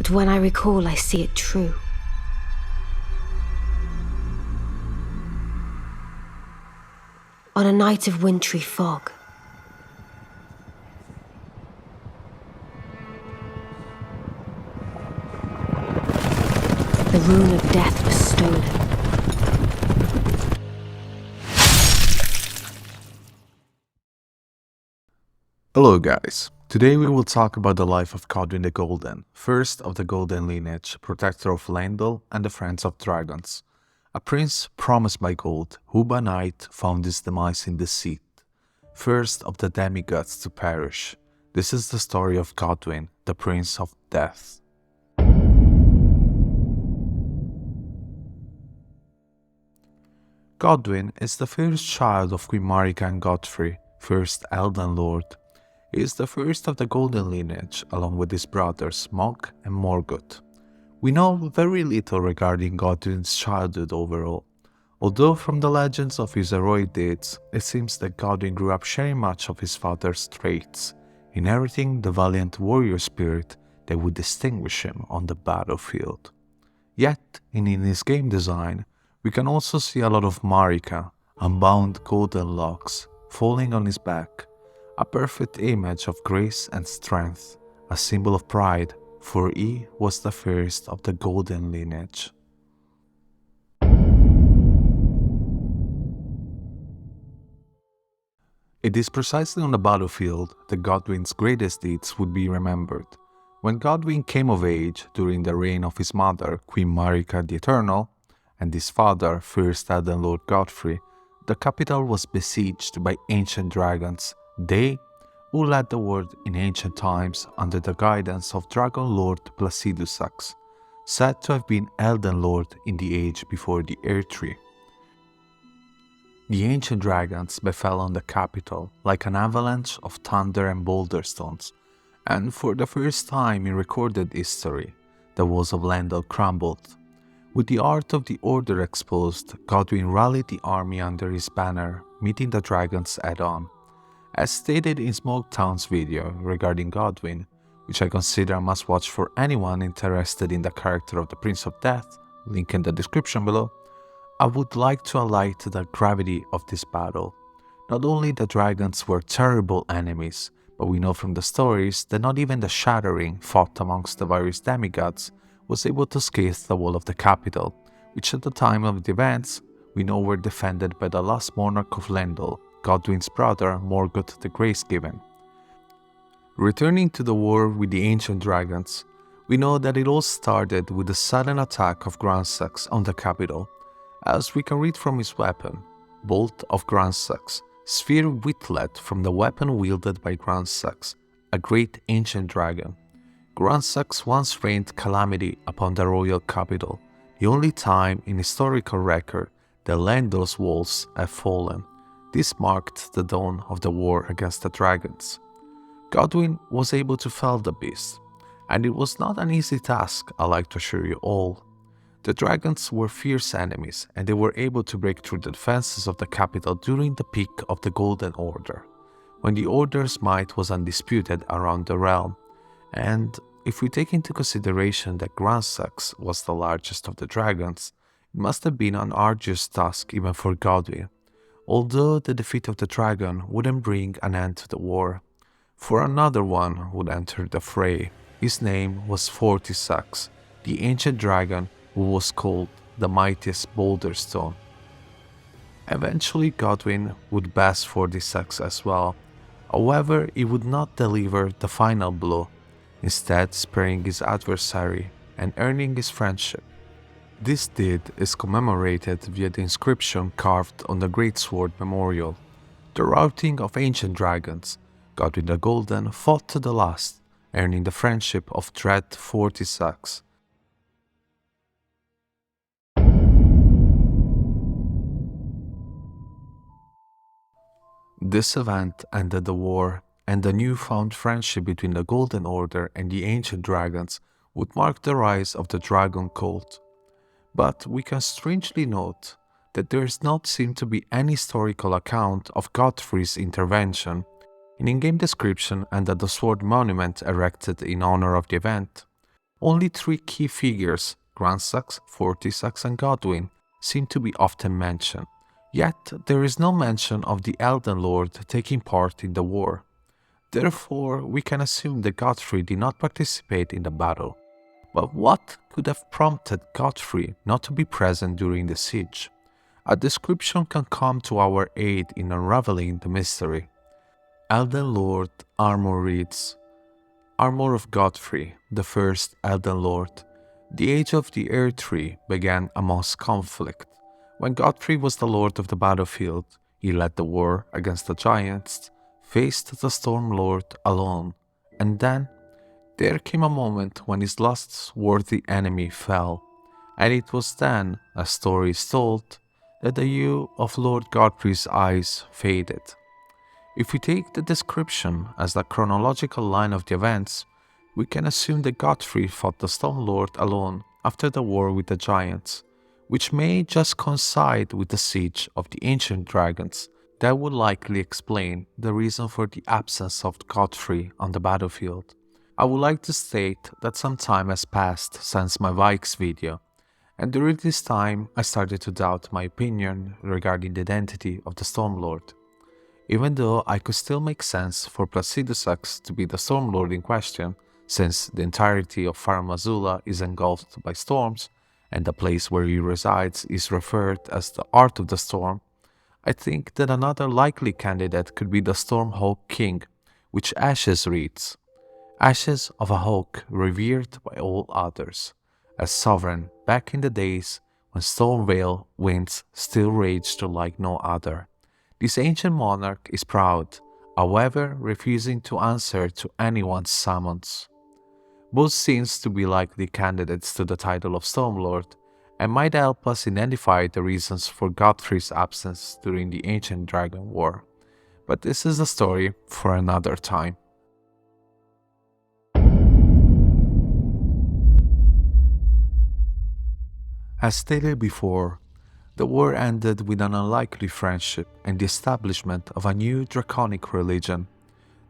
But when I recall, I see it true. On a night of wintry fog, the rune of death was stolen. Hello guys, today we will talk about the life of Godwyn the Golden, first of the Golden lineage, protector of Leyndell and the Friends of Dragons. A prince promised by gold, who by night found his demise in deceit. First of the demigods to perish. This is the story of Godwyn, the Prince of Death. Godwyn is the first child of Queen Malenia and Godfrey, first Elden Lord. He is the first of the Golden lineage, along with his brothers Morgott and Morgott. We know very little regarding Godwyn's childhood overall, although from the legends of his heroic deeds, it seems that Godwyn grew up sharing much of his father's traits, inheriting the valiant warrior spirit that would distinguish him on the battlefield. Yet, in his game design, we can also see a lot of Malenia, unbound golden locks, falling on his back, a perfect image of grace and strength, a symbol of pride, for he was the first of the Golden lineage. It is precisely on the battlefield that Godwyn's greatest deeds would be remembered. When Godwyn came of age during the reign of his mother, Queen Malenia the Eternal, and his father, first Elden Lord Godfrey, the capital was besieged by ancient dragons, they who led the world in ancient times under the guidance of Dragon Lord Placidusax, said to have been Elden Lord in the age before the Earth Tree. The ancient dragons befell on the capital like an avalanche of thunder and boulder stones, and for the first time in recorded history, the walls of Leyndell crumbled. With the art of the Order exposed, Godwyn rallied the army under his banner, meeting the dragons head-on. As stated in SmoughTown's video regarding Godwyn, which I consider a must-watch for anyone interested in the character of the Prince of Death, link in the description below, I would like to highlight the gravity of this battle. Not only the dragons were terrible enemies, but we know from the stories that not even the Shattering fought amongst the various demigods was able to scale the wall of the capital, which at the time of the events we know were defended by the last monarch of Leyndell, Godwyn's brother Morgott the Grace-Given. Returning to the war with the ancient dragons, we know that it all started with the sudden attack of Grandsax on the capital, as we can read from his weapon, Bolt of Grandsax, sphere whittled from the weapon wielded by Grandsax, a great ancient dragon. Grandsax once rained calamity upon the royal capital, the only time in historical record that Leyndell's walls have fallen. This marked the dawn of the war against the dragons. Godwyn was able to fell the beast, and it was not an easy task, I like to assure you all. The dragons were fierce enemies, and they were able to break through the defenses of the capital during the peak of the Golden Order, when the Order's might was undisputed around the realm. And if we take into consideration that Grandsax was the largest of the dragons, it must have been an arduous task even for Godwyn, although the defeat of the dragon wouldn't bring an end to the war, for another one would enter the fray. His name was Fortisax, the ancient dragon who was called the mightiest boulder stone. Eventually Godwyn would bash Fortisax as well, however he would not deliver the final blow, instead sparing his adversary and earning his friendship. This deed is commemorated via the inscription carved on the Greatsword Memorial. The routing of ancient dragons, Godwyn the Golden fought to the last, earning the friendship of Dread Fortisax. This event ended the war, and the newfound friendship between the Golden Order and the ancient dragons would mark the rise of the dragon cult. But we can strangely note that there does not seem to be any historical account of Godfrey's intervention in in-game description and at the sword monument erected in honor of the event. Only three key figures, Grandsax, Fortisax, and Godwyn, seem to be often mentioned. Yet there is no mention of the Elden Lord taking part in the war. Therefore, we can assume that Godfrey did not participate in the battle. But what could have prompted Godfrey not to be present during the siege? A description can come to our aid in unraveling the mystery. Elden Lord Armor reads, Armor of Godfrey, the first Elden Lord. The Age of the Earth Tree began amongst conflict. When Godfrey was the lord of the battlefield, he led the war against the giants, faced the Storm Lord alone, and then there came a moment when his last worthy enemy fell, and it was then, as story is told, that the hue of Lord Godfrey's eyes faded. If we take the description as the chronological line of the events, we can assume that Godfrey fought the Storm Lord alone after the war with the giants, which may just coincide with the siege of the ancient dragons. That would likely explain the reason for the absence of Godfrey on the battlefield. I would like to state that some time has passed since my Vyke's video, and during this time I started to doubt my opinion regarding the identity of the Stormlord. Even though I could still make sense for Placidusax to be the Stormlord in question, since the entirety of Farum Azula is engulfed by storms, and the place where he resides is referred as the Art of the Storm, I think that another likely candidate could be the Stormhawk King, which Ashes reads, Ashes of a hawk revered by all others, as sovereign back in the days when Stormvale winds still raged like no other. This ancient monarch is proud, however refusing to answer to anyone's summons. Both seems to be likely candidates to the title of Stormlord, and might help us identify the reasons for Godfrey's absence during the Ancient Dragon War. But this is a story for another time. As stated before, the war ended with an unlikely friendship and the establishment of a new draconic religion.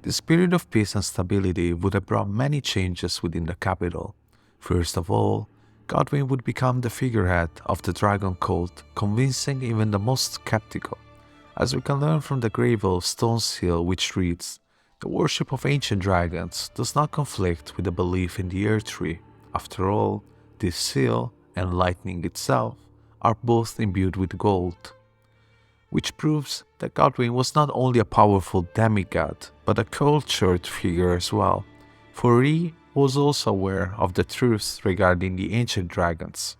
This period of peace and stability would have brought many changes within the capital. First of all, Godwyn would become the figurehead of the dragon cult, convincing even the most skeptical. As we can learn from the gravel of Stone Seal, which reads, the worship of ancient dragons does not conflict with the belief in the Earth Tree. After all, this seal and lightning itself are both imbued with gold, which proves that Godwyn was not only a powerful demigod, but a cultured figure as well, for he was also aware of the truths regarding the ancient dragons.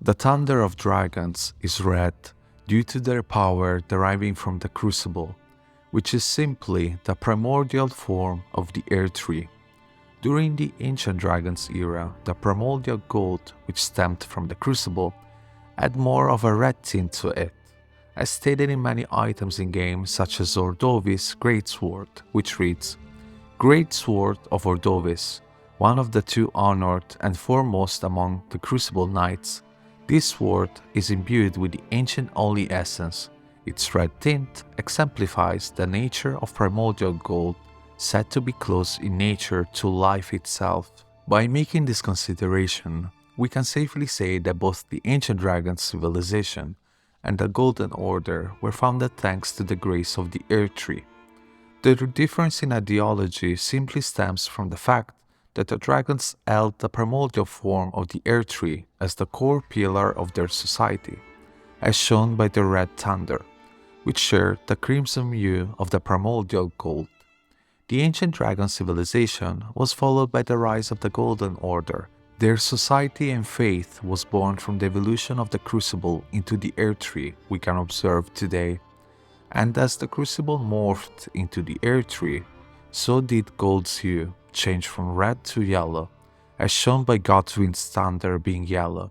The thunder of dragons is red due to their power deriving from the crucible, which is simply the primordial form of the Earth Tree. During the ancient dragons era, the primordial gold, which stemmed from the crucible, had more of a red tint to it, as stated in many items in games such as Ordovis' Greatsword, which reads, Greatsword of Ordovis, one of the two honored and foremost among the Crucible Knights. This sword is imbued with the ancient holy essence. Its red tint exemplifies the nature of primordial gold, said to be close in nature to life itself. By making this consideration, we can safely say that both the ancient dragon civilization and the Golden Order were founded thanks to the grace of the Earth Tree. The difference in ideology simply stems from the fact that the dragons held the primordial form of the Earth Tree as the core pillar of their society, as shown by the red thunder, which shared the crimson hue of the primordial gold. The ancient dragon civilization was followed by the rise of the Golden Order. Their society and faith was born from the evolution of the Crucible into the Earth Tree we can observe today. And as the Crucible morphed into the Earth Tree, so did gold's hue change from red to yellow, as shown by Godwyn's thunder being yellow.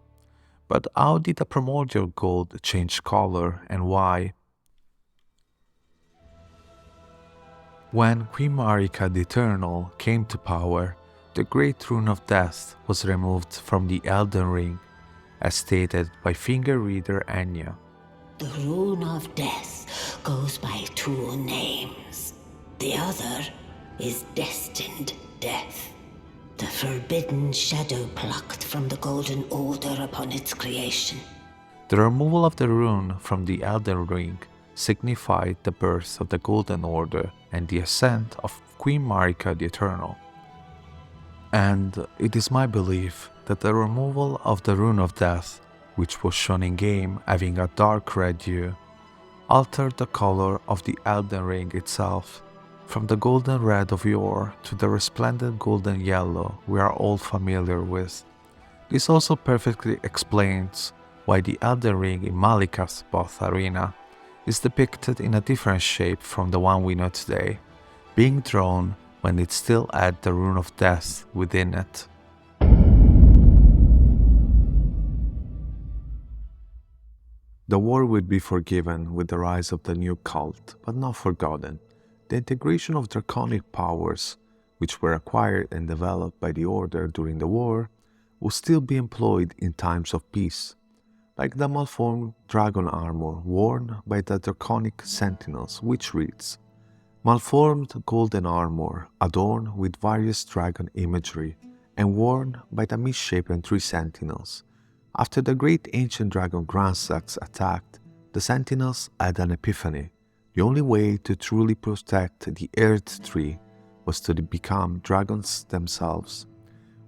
But how did the primordial gold change color and why? When Queen Marika the Eternal came to power, the Great Rune of Death was removed from the Elden Ring, as stated by finger reader Anya. The Rune of Death goes by two names. The other is Destined Death. The forbidden shadow plucked from the Golden Order upon its creation. The removal of the rune from the Elden Ring signified the birth of the Golden Order and the ascent of Queen Marika the Eternal. And it is my belief that the removal of the Rune of Death, which was shown in-game having a dark red hue, altered the color of the Elden Ring itself, from the golden red of yore to the resplendent golden yellow we are all familiar with. This also perfectly explains why the Elden Ring in Malika's Both Arena is depicted in a different shape from the one we know today, being drawn when it still had the Rune of Death within it. The war would be forgiven with the rise of the new cult, but not forgotten. The integration of draconic powers, which were acquired and developed by the Order during the war, will still be employed in times of peace, like the malformed dragon armor worn by the draconic sentinels, which reads, "Malformed golden armor adorned with various dragon imagery and worn by the misshapen three sentinels. After the great ancient dragon Grandsax attacked, the sentinels had an epiphany. The only way to truly protect the Earth Tree was to become dragons themselves.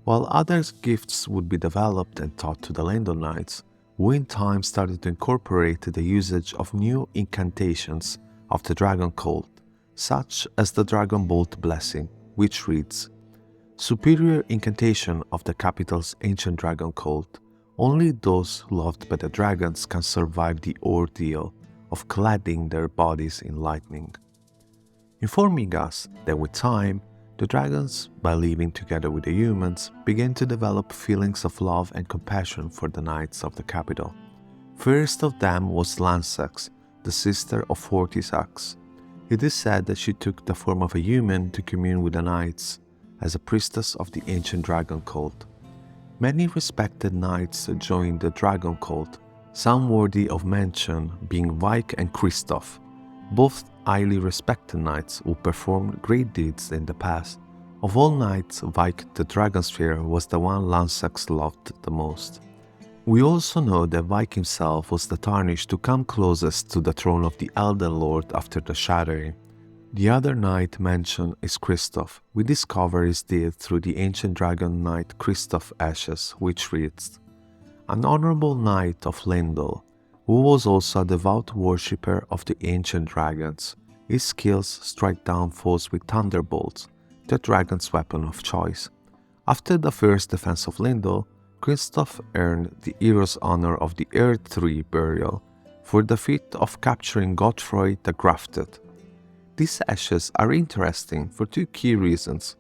While other gifts would be developed and taught to the Leyndell Knights, who in time started to incorporate the usage of new incantations of the dragon cult, such as the Dragon Bolt Blessing, which reads, "Superior incantation of the capital's ancient dragon cult. Only those loved by the dragons can survive the ordeal of cladding their bodies in lightning," informing us that with time, the dragons, by living together with the humans, began to develop feelings of love and compassion for the knights of the capital. First of them was Lansax, the sister of Fortisax. It is said that she took the form of a human to commune with the knights, as a priestess of the ancient dragon cult. Many respected knights joined the dragon cult, some worthy of mention being Vyke and Kristoff, both highly respected knights who performed great deeds in the past. Of all knights, Vyke the Dragonspear was the one Lansax loved the most. We also know that Vyke himself was the tarnished to come closest to the throne of the Elden Lord after the Shattering. The other knight mentioned is Kristoff. We discover his deed through the ancient dragon knight Kristoff Ashes, which reads, "An honorable knight of Leyndell, who was also a devout worshipper of the ancient dragons. His skills strike down foes with thunderbolts, the dragon's weapon of choice. After the first defense of Leyndell, Kristoff earned the hero's honor of the Earth Tree burial for the feat of capturing Godfrey the Grafted. These ashes are interesting for two key reasons.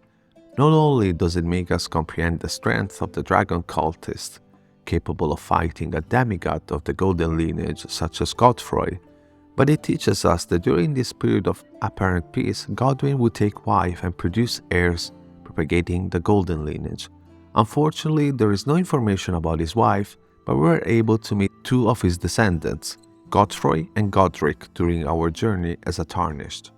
Not only does it make us comprehend the strength of the dragon cultist, capable of fighting a demigod of the golden lineage such as Godfrey, but it teaches us that during this period of apparent peace, Godwyn would take wife and produce heirs, propagating the golden lineage. Unfortunately, there is no information about his wife, but we were able to meet two of his descendants, Godfrey and Godric, during our journey as a Tarnished.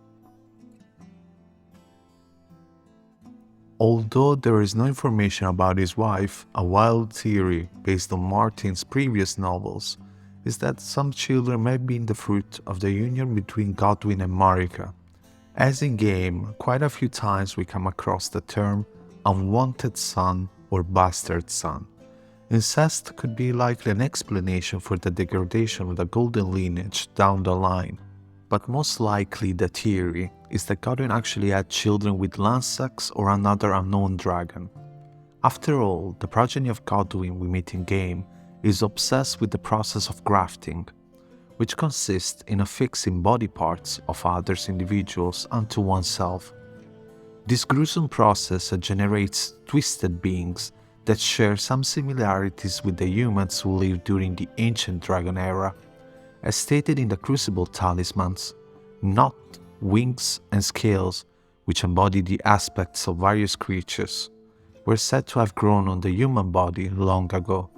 Although there is no information about his wife, a wild theory based on Martin's previous novels is that some children may be the fruit of the union between Godwyn and Marika. As in-game, quite a few times we come across the term unwanted son or bastard son. Incest could be likely an explanation for the degradation of the golden lineage down the line, but most likely the theory is that Godwyn actually had children with Lansax or another unknown dragon. After all, the progeny of Godwyn we meet in-game is obsessed with the process of grafting, which consists in affixing body parts of other individuals onto oneself. This gruesome process generates twisted beings that share some similarities with the humans who lived during the ancient dragon era. As stated in the Crucible talismans, knot, wings, and scales, which embody the aspects of various creatures, were said to have grown on the human body long ago.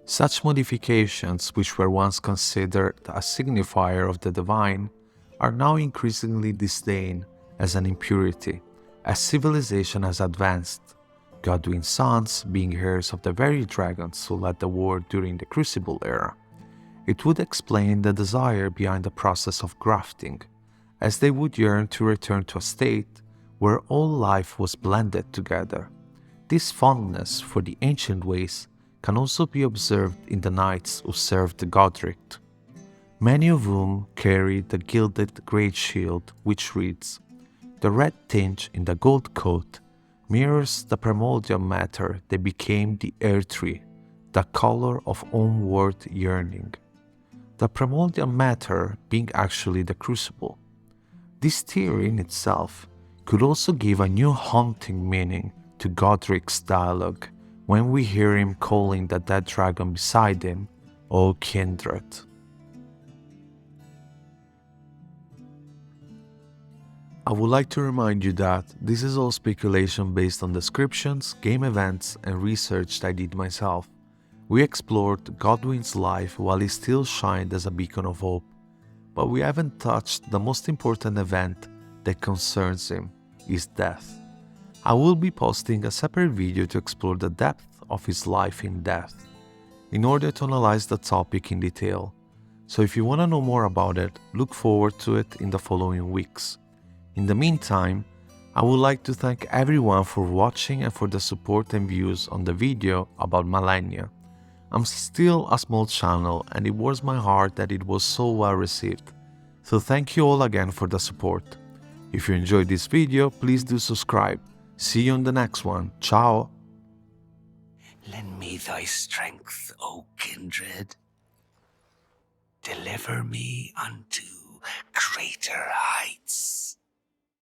Such modifications, which were once considered a signifier of the divine, are now increasingly disdained as an impurity. As civilization has advanced, Godwyn's sons being heirs of the very dragons who led the war during the Crucible era. It would explain the desire behind the process of grafting, as they would yearn to return to a state where all life was blended together. This fondness for the ancient ways can also be observed in the knights who served Godric, many of whom carry the gilded great shield which reads, "The red tinge in the gold coat mirrors the primordial matter that became the earth tree, the color of onward yearning." The primordial matter being actually the crucible. This theory in itself could also give a new haunting meaning to Godric's dialogue when we hear him calling the dead dragon beside him, "O kindred." I would like to remind you that this is all speculation based on descriptions, game events, and research that I did myself. We explored Godwyn's life while he still shined as a beacon of hope, but we haven't touched the most important event that concerns him, his death. I will be posting a separate video to explore the depth of his life in death, in order to analyze the topic in detail. So if you want to know more about it, look forward to it in the following weeks. In the meantime, I would like to thank everyone for watching and for the support and views on the video about Malenia. I'm still a small channel and it warms my heart that it was so well received. So thank you all again for the support. If you enjoyed this video, please do subscribe. See you on the next one. Ciao! Lend me thy strength, O kindred. Deliver me unto greater heights.